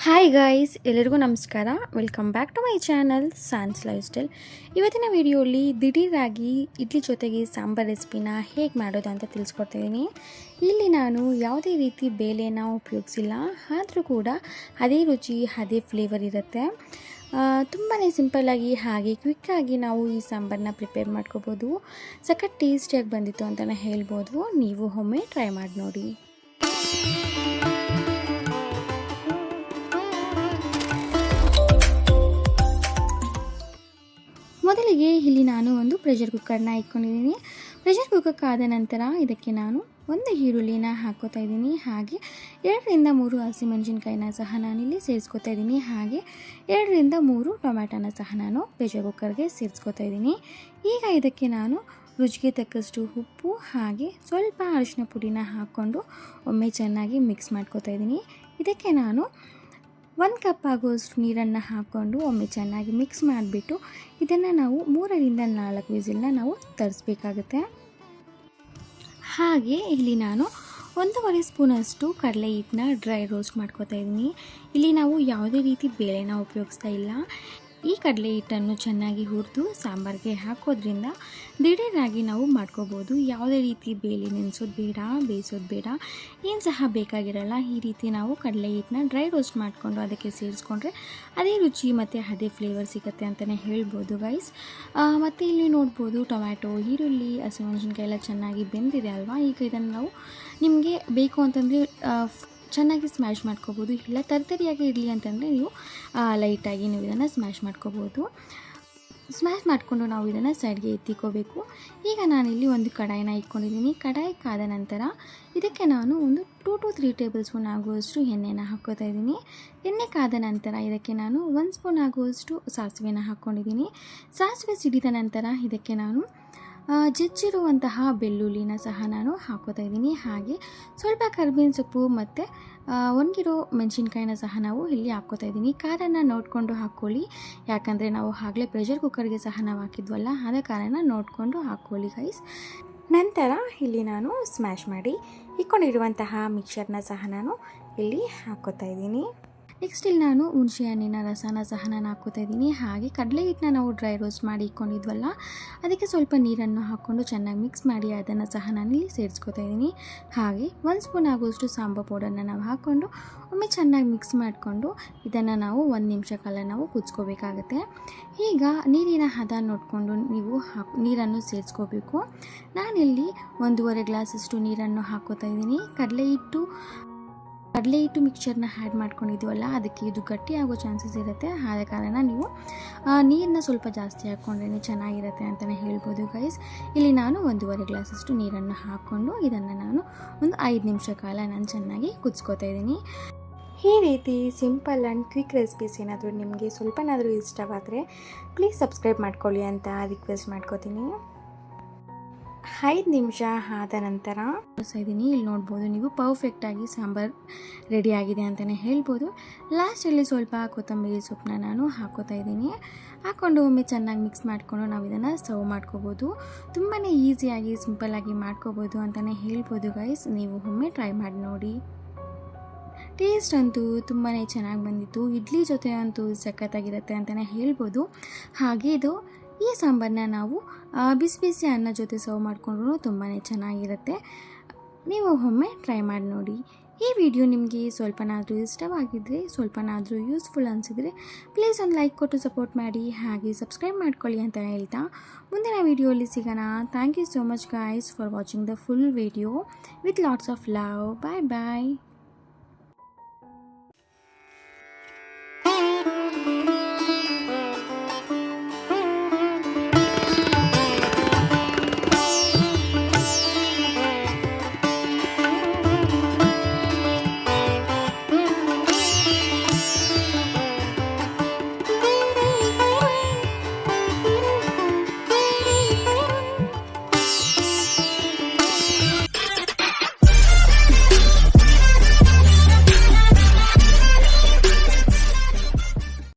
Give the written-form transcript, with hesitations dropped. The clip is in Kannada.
ಹಾಯ್ ಗಾಯ್ಸ್, ಎಲ್ಲರಿಗೂ ನಮಸ್ಕಾರ. Welcome back to my channel sans lifestyle. ಇವತ್ತಿನ ವಿಡಿಯೋಲಿ ದಿಢೀರಾಗಿ ಇಡ್ಲಿ ಜೊತೆಗೆ ಸಾಂಬಾರ್ ರೆಸಿಪಿನ ಹೇಗೆ ಮಾಡೋದು ಅಂತ ತಿಳಿಸ್ಕೊಡ್ತಿದ್ದೀನಿ. ಇಲ್ಲಿ ನಾನು ಯಾವುದೇ ರೀತಿ ಬೇಳೆನ ಉಪಯೋಗಿಸಿಲ್ಲ, ಆದರೂ ಕೂಡ ಅದೇ ರುಚಿ ಅದೇ ಫ್ಲೇವರ್ ಇರುತ್ತೆ. ತುಂಬಾ ಸಿಂಪಲ್ಲಾಗಿ ಹಾಗೆ ಕ್ವಿಕ್ಕಾಗಿ ನಾವು ಈ ಸಾಂಬಾರನ್ನ ಪ್ರಿಪೇರ್ ಮಾಡ್ಕೋಬೋದು. ಸಖತ್ ಟೇಸ್ಟಿಯಾಗಿ ಬಂದಿತ್ತು ಅಂತಲೇ ಹೇಳ್ಬೋದು. ನೀವು ಒಮ್ಮೆ ಟ್ರೈ ಮಾಡಿ ನೋಡಿ. ಮೊದಲಿಗೆ ಇಲ್ಲಿ ನಾನು ಒಂದು ಪ್ರೆಷರ್ ಕುಕ್ಕರ್ನ ಇಟ್ಕೊಂಡಿದ್ದೀನಿ. ಪ್ರೆಷರ್ ಕುಕ್ಕರ್ ಆದ ನಂತರ ಇದಕ್ಕೆ ನಾನು ಒಂದು ಈರುಳ್ಳಿನ ಹಾಕ್ಕೋತಾ ಇದ್ದೀನಿ. ಹಾಗೆ 2-3 ಹಸಿಮೆಣಸಿನ್ಕಾಯಿನ ಸಹ ನಾನಿಲ್ಲಿ ಸೇರಿಸ್ಕೊತಾ ಇದ್ದೀನಿ. ಹಾಗೆ 2-3 ಟೊಮ್ಯಾಟೋನ ಸಹ ನಾನು ಪ್ರೆಷರ್ ಕುಕ್ಕರ್ಗೆ ಸೇರಿಸ್ಕೊತಾ ಇದ್ದೀನಿ. ಈಗ ಇದಕ್ಕೆ ನಾನು ರುಚಿಗೆ ತಕ್ಕಷ್ಟು ಉಪ್ಪು ಹಾಗೆ ಸ್ವಲ್ಪ ಅರಿಶಿನ ಪುಡಿನ ಹಾಕ್ಕೊಂಡು ಒಮ್ಮೆ ಚೆನ್ನಾಗಿ ಮಿಕ್ಸ್ ಮಾಡ್ಕೋತಾ ಇದ್ದೀನಿ. ಇದಕ್ಕೆ ನಾನು 1 ಕಪ್ ಆಗುವಷ್ಟು ನೀರನ್ನು ಹಾಕ್ಕೊಂಡು ಒಮ್ಮೆ ಚೆನ್ನಾಗಿ ಮಿಕ್ಸ್ ಮಾಡಿಬಿಟ್ಟು ಇದನ್ನು ನಾವು 3-4 ವಿಸಿಲ್ನ ನಾವು ತರಿಸ್ಬೇಕಾಗುತ್ತೆ. ಹಾಗೆ ಇಲ್ಲಿ ನಾನು 1.5 ಸ್ಪೂನಷ್ಟು ಕಡಲೆ ಹಿಟ್ಟನ್ನ ಡ್ರೈ ರೋಸ್ಟ್ ಮಾಡ್ಕೋತಾ ಇದ್ದೀನಿ. ಇಲ್ಲಿ ನಾವು ಯಾವುದೇ ರೀತಿ ಬೇಳೆನ ಉಪಯೋಗಿಸ್ತಾ ಇಲ್ಲ. ಈ ಕಡಲೆ ಹಿಟ್ಟನ್ನು ಚೆನ್ನಾಗಿ ಹುರಿದು ಸಾಂಬಾರಿಗೆ ಹಾಕೋದ್ರಿಂದ ದಿಢೀರಾಗಿ ನಾವು ಮಾಡ್ಕೋಬೋದು. ಯಾವುದೇ ರೀತಿ ಬೇಳೆ ನೆನೆಸೋದು ಬೇಡ, ಬೇಯಿಸೋದು ಬೇಡ, ಏನು ಸಹ ಬೇಕಾಗಿರಲ್ಲ. ಈ ರೀತಿ ನಾವು ಕಡಲೆ ಹಿಟ್ಟನ್ನ ಡ್ರೈ ರೋಸ್ಟ್ ಮಾಡಿಕೊಂಡು ಅದಕ್ಕೆ ಸೇರಿಸ್ಕೊಂಡ್ರೆ ಅದೇ ರುಚಿ ಮತ್ತು ಅದೇ ಫ್ಲೇವರ್ ಸಿಗುತ್ತೆ ಅಂತಲೇ ಹೇಳ್ಬೋದು ಗೈಸ್. ಮತ್ತು ಇಲ್ಲಿ ನೋಡ್ಬೋದು ಟೊಮ್ಯಾಟೊ, ಈರುಳ್ಳಿ, ಹಸಿಮೆಣಸಿನ್ಕಾಯಿ ಎಲ್ಲ ಚೆನ್ನಾಗಿ ಬೆಂದಿದೆ ಅಲ್ವಾ. ಈಗ ಇದನ್ನು ನಾವು ನಿಮಗೆ ಬೇಕು ಅಂತಂದರೆ ಚೆನ್ನಾಗಿ ಸ್ಮ್ಯಾಶ್ ಮಾಡ್ಕೋಬೋದು. ಇಲ್ಲ ತರಿಯಾಗಿ ಇರಲಿ ಅಂತಂದರೆ ನೀವು ಲೈಟಾಗಿ ನೀವು ಇದನ್ನು ಸ್ಮ್ಯಾಶ್ ಮಾಡ್ಕೋಬೋದು. ಸ್ಮ್ಯಾಶ್ ಮಾಡಿಕೊಂಡು ನಾವು ಇದನ್ನು ಸೈಡ್ಗೆ ಎತ್ತಿಕೋಬೇಕು. ಈಗ ನಾನಿಲ್ಲಿ ಒಂದು ಕಡಾಯಿನ ಇಟ್ಕೊಂಡಿದ್ದೀನಿ. ಕಡಾಯಿ ಕಾದ ನಂತರ ಇದಕ್ಕೆ ನಾನು ಒಂದು 2-3 ಟೇಬಲ್ ಸ್ಪೂನ್ ಆಗುವಷ್ಟು ಎಣ್ಣೆನ ಹಾಕ್ಕೋತಾ ಇದ್ದೀನಿ. ಎಣ್ಣೆ ಕಾದ ನಂತರ ಇದಕ್ಕೆ ನಾನು 1 ಸ್ಪೂನ್ ಆಗುವಷ್ಟು ಸಾಸಿವೆನ ಹಾಕ್ಕೊಂಡಿದ್ದೀನಿ. ಸಾಸಿವೆ ಸಿಡಿದ ನಂತರ ಇದಕ್ಕೆ ನಾನು ಜಜ್ಜಿರುವಂತಹ ಬೆಳ್ಳುಳ್ಳಿನ ಸಹ ನಾನು ಹಾಕ್ಕೋತಾ ಇದ್ದೀನಿ. ಹಾಗೆ ಸ್ವಲ್ಪ ಕರಿಬೇವಿನ ಸೊಪ್ಪು ಮತ್ತು ಒಣಗಿರೋ ಮೆಣಸಿನ್ಕಾಯಿನ ಸಹ ನಾವು ಇಲ್ಲಿ ಹಾಕ್ಕೋತಾ ಇದ್ದೀನಿ. ಖಾರನ ನೋಡಿಕೊಂಡು ಹಾಕ್ಕೊಳ್ಳಿ, ಯಾಕಂದರೆ ನಾವು ಆಗಲೇ ಪ್ರೆಷರ್ ಕುಕ್ಕರ್ಗೆ ಸಹ ನಾವು ಹಾಕಿದ್ವಲ್ಲ, ಆದ ಕಾರಣ ನೋಡಿಕೊಂಡು ಹಾಕ್ಕೊಳ್ಳಿ ಗೈಸ್. ನಂತರ ಇಲ್ಲಿ ನಾನು ಸ್ಮ್ಯಾಶ್ ಮಾಡಿ ಇಟ್ಕೊಂಡಿರುವಂತಹ ಮಿಕ್ಸರ್ನ ಸಹ ನಾನು ಇಲ್ಲಿ ಹಾಕ್ಕೋತಾ ಇದ್ದೀನಿ. ನೆಕ್ಸ್ಟ್ ಇಲ್ಲಿ ನಾನು ಹುಣಸೆ ಹಣ್ಣಿನ ರಸನ ಸಹ ನಾನು ಹಾಕ್ಕೋತಾ ಇದ್ದೀನಿ. ಹಾಗೆ ಕಡಲೆ ಹಿಟ್ಟನ್ನ ನಾವು ಡ್ರೈ ರೋಸ್ಟ್ ಮಾಡಿ ಇಟ್ಕೊಂಡಿದ್ವಲ್ಲ, ಅದಕ್ಕೆ ಸ್ವಲ್ಪ ನೀರನ್ನು ಹಾಕ್ಕೊಂಡು ಚೆನ್ನಾಗಿ ಮಿಕ್ಸ್ ಮಾಡಿ ಅದನ್ನು ಸಹ ನಾನಿಲ್ಲಿ ಸೇರಿಸ್ಕೋತಾ ಇದ್ದೀನಿ. ಹಾಗೆ 1 ಸ್ಪೂನ್ ಆಗುವಷ್ಟು ಸಾಂಬಾರ್ ಪೌಡರ್ನ ನಾವು ಹಾಕ್ಕೊಂಡು ಒಮ್ಮೆ ಚೆನ್ನಾಗಿ ಮಿಕ್ಸ್ ಮಾಡಿಕೊಂಡು ಇದನ್ನು ನಾವು 1 ನಿಮಿಷ ಕಾಲ ನಾವು ಕುದಿಸ್ಕೋಬೇಕಾಗತ್ತೆ. ಈಗ ನೀರಿನ ಹದ ನೋಡಿಕೊಂಡು ನೀವು ನೀರನ್ನು ಸೇರಿಸ್ಕೋಬೇಕು. ನಾನಿಲ್ಲಿ 1.5 ಗ್ಲಾಸಷ್ಟು ನೀರನ್ನು ಹಾಕ್ಕೋತಾ ಇದ್ದೀನಿ. ಕಡಲೆ ಹಿಟ್ಟು ಮಿಕ್ಸ್ಚರ್ನ ಆ್ಯಡ್ ಮಾಡ್ಕೊಂಡಿದ್ದೀವಲ್ಲ, ಅದಕ್ಕೆ ಇದು ಗಟ್ಟಿ ಆಗೋ ಚಾನ್ಸಸ್ ಇರುತ್ತೆ. ಆದ ಕಾರಣ ನೀವು ನೀರನ್ನ ಸ್ವಲ್ಪ ಜಾಸ್ತಿ ಹಾಕ್ಕೊಂಡ್ರೆ ಚೆನ್ನಾಗಿರುತ್ತೆ ಅಂತಲೇ ಹೇಳ್ಬೋದು ಗೈಸ್. ಇಲ್ಲಿ ನಾನು 1.5 ಗ್ಲಾಸಷ್ಟು ನೀರನ್ನು ಹಾಕ್ಕೊಂಡು ಇದನ್ನು ನಾನು ಒಂದು 5 ನಿಮಿಷ ಕಾಲ ನಾನು ಚೆನ್ನಾಗಿ ಕುದಿಸ್ಕೋತಾ ಇದ್ದೀನಿ. ಈ ರೀತಿ ಸಿಂಪಲ್ ಆ್ಯಂಡ್ ಕ್ವಿಕ್ ರೆಸಿಪೀಸ್ ಏನಾದರೂ ನಿಮಗೆ ಸ್ವಲ್ಪನಾದರೂ ಇಷ್ಟವಾದರೆ ಪ್ಲೀಸ್ ಸಬ್ಸ್ಕ್ರೈಬ್ ಮಾಡ್ಕೊಳ್ಳಿ ಅಂತ ರಿಕ್ವೆಸ್ಟ್ ಮಾಡ್ಕೋತೀನಿ. 5 ನಿಮಿಷ ಆದ ನಂತರ ಇದ್ದೀನಿ. ಇಲ್ಲಿ ನೋಡ್ಬೋದು ನೀವು ಪರ್ಫೆಕ್ಟಾಗಿ ಸಾಂಬಾರು ರೆಡಿಯಾಗಿದೆ ಅಂತಲೇ ಹೇಳ್ಬೋದು. ಲಾಸ್ಟಲ್ಲಿ ಸ್ವಲ್ಪ ಕೊತ್ತಂಬರಿ ಸೊಪ್ಪನ್ನ ನಾನು ಹಾಕ್ಕೋತಾ ಇದ್ದೀನಿ. ಹಾಕ್ಕೊಂಡು ಒಮ್ಮೆ ಚೆನ್ನಾಗಿ ಮಿಕ್ಸ್ ಮಾಡಿಕೊಂಡು ನಾವು ಇದನ್ನು ಸರ್ವ್ ಮಾಡ್ಕೋಬೋದು. ತುಂಬಾ ಈಸಿಯಾಗಿ ಸಿಂಪಲ್ಲಾಗಿ ಮಾಡ್ಕೋಬೋದು ಅಂತಲೇ ಹೇಳ್ಬೋದು ಗೈಸ್. ನೀವು ಒಮ್ಮೆ ಟ್ರೈ ಮಾಡಿ ನೋಡಿ. ಟೇಸ್ಟ್ ಅಂತೂ ತುಂಬಾ ಚೆನ್ನಾಗಿ ಬಂದಿತ್ತು. ಇಡ್ಲಿ ಜೊತೆ ಅಂತೂ ಸಖತ್ತಾಗಿರುತ್ತೆ ಅಂತಲೇ ಹೇಳ್ಬೋದು. ಹಾಗೆ ಇದು ಈ ಸಾಂಬಾರನ್ನ ನಾವು ಬಿಸಿ ಬಿಸಿ ಅನ್ನ ಜೊತೆ ಸರ್ವ್ ಮಾಡಿಕೊಂಡ್ರೂ ತುಂಬಾ ಚೆನ್ನಾಗಿರುತ್ತೆ. ನೀವು ಒಮ್ಮೆ ಟ್ರೈ ಮಾಡಿ ನೋಡಿ. ಈ ವಿಡಿಯೋ ನಿಮಗೆ ಸ್ವಲ್ಪನಾದರೂ ಇಷ್ಟವಾಗಿದ್ದರೆ, ಸ್ವಲ್ಪನಾದರೂ ಯೂಸ್ಫುಲ್ ಅನಿಸಿದರೆ ಪ್ಲೀಸ್ ಒಂದು ಲೈಕ್ ಕೊಟ್ಟು ಸಪೋರ್ಟ್ ಮಾಡಿ. ಹಾಗೆ ಸಬ್ಸ್ಕ್ರೈಬ್ ಮಾಡ್ಕೊಳ್ಳಿ ಅಂತ ಹೇಳ್ತಾ ಮುಂದಿನ ವಿಡಿಯೋಲಿ ಸಿಗೋಣ. Thank you so much guys for watching the full video with lots of love. Bye bye.